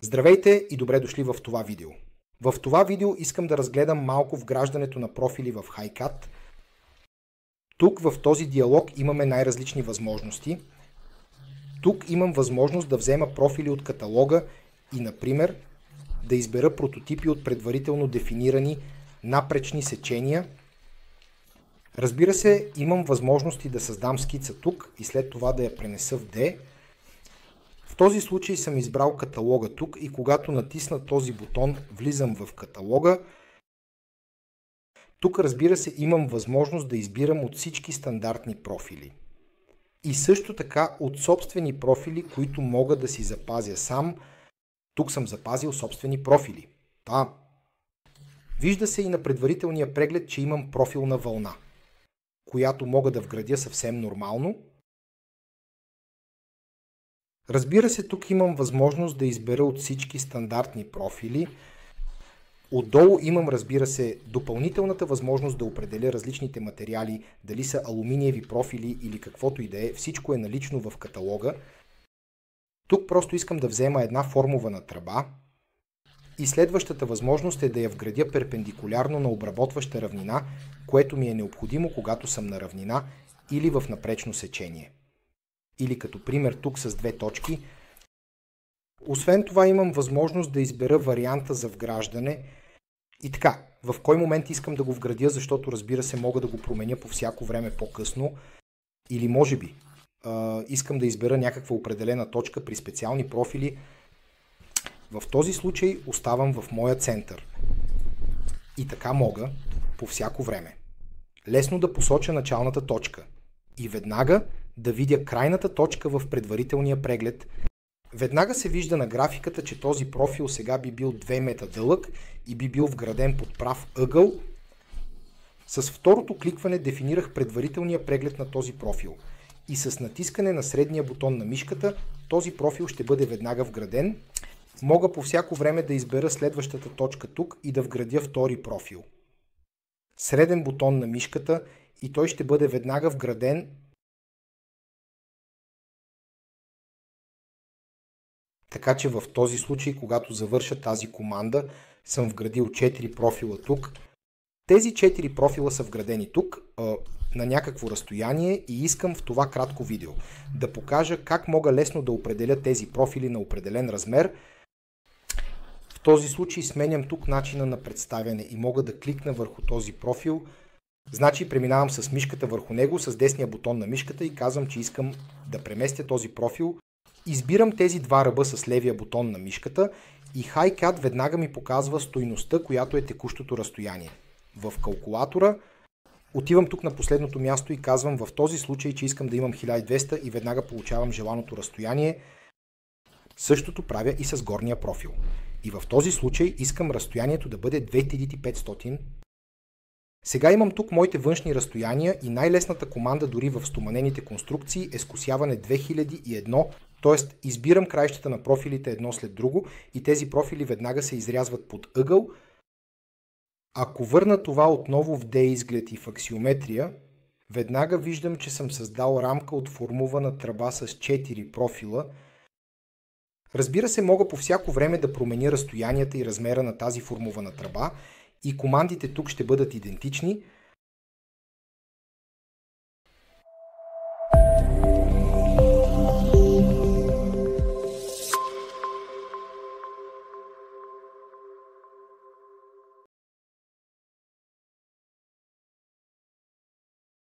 Здравейте и добре дошли в това видео. В това видео искам да разгледам малко вграждането на профили в HiCAD. Тук в този диалог имаме най-различни възможности. Тук имам възможност да взема профили от каталога и, например, да избера прототипи от предварително дефинирани напречни сечения. Разбира се, имам възможности да създам скица тук и след това да я пренеса в D. В този случай съм избрал каталога тук и когато натисна този бутон, влизам в каталога. Тук, разбира се, имам възможност да избирам от всички стандартни профили. И също така от собствени профили, които мога да си запазя сам. Тук съм запазил собствени профили. Вижда се и на предварителния преглед, че имам профилна вълна, която мога да вградя съвсем нормално. Разбира се, тук имам възможност да избера от всички стандартни профили. Отдолу имам, разбира се, допълнителната възможност да определя различните материали, дали са алуминиеви профили или каквото и да е. Всичко е налично в каталога. Тук просто искам да взема една формована тръба и следващата възможност е да я вградя перпендикулярно на обработваща равнина, което ми е необходимо, когато съм на равнина или в напречно сечение. Или като пример тук с две точки. Освен това имам възможност да избера варианта за вграждане. И така, в кой момент искам да го вградя, защото разбира се мога да го променя по всяко време по-късно. Или може би искам да избера някаква определена точка при специални профили. В този случай оставам в моя център. И така мога по всяко време лесно да посоча началната точка и веднага да видя крайната точка в предварителния преглед. Веднага се вижда на графиката, че този профил сега би бил 2 мета дълъг и би бил вграден под прав ъгъл. С второто кликване дефинирах предварителния преглед на този профил и с натискане на средния бутон на мишката този профил ще бъде веднага вграден. Мога по всяко време да избера следващата точка тук и да вградя втори профил. Среден бутон на мишката и той ще бъде веднага вграден. Така че в този случай, когато завърша тази команда, съм вградил 4 профила тук. Тези 4 профила са вградени тук на някакво разстояние и искам в това кратко видео да покажа как мога лесно да определя тези профили на определен размер. В този случай сменям тук начина на представяне и мога да кликна върху този профил. Значи преминавам с мишката върху него, с десния бутон на мишката и казвам, че искам да преместя този профил. Избирам тези два ръба с левия бутон на мишката и HiCAD веднага ми показва стойността, която е текущото разстояние. В калкулатора отивам тук на последното място и казвам в този случай, че искам да имам 1200 и веднага получавам желаното разстояние. Същото правя и с горния профил. И в този случай искам разстоянието да бъде 2500. Сега имам тук моите външни разстояния и най-лесната команда дори в стоманените конструкции е скосяване 2001, т.е. избирам краищата на профилите едно след друго и тези профили веднага се изрязват под ъгъл. Ако върна това отново в D-изглед и в аксиометрия, веднага виждам, че съм създал рамка от формувана тръба с 4 профила. Разбира се, мога по всяко време да променя разстоянията и размера на тази формувана тръба и командите тук ще бъдат идентични.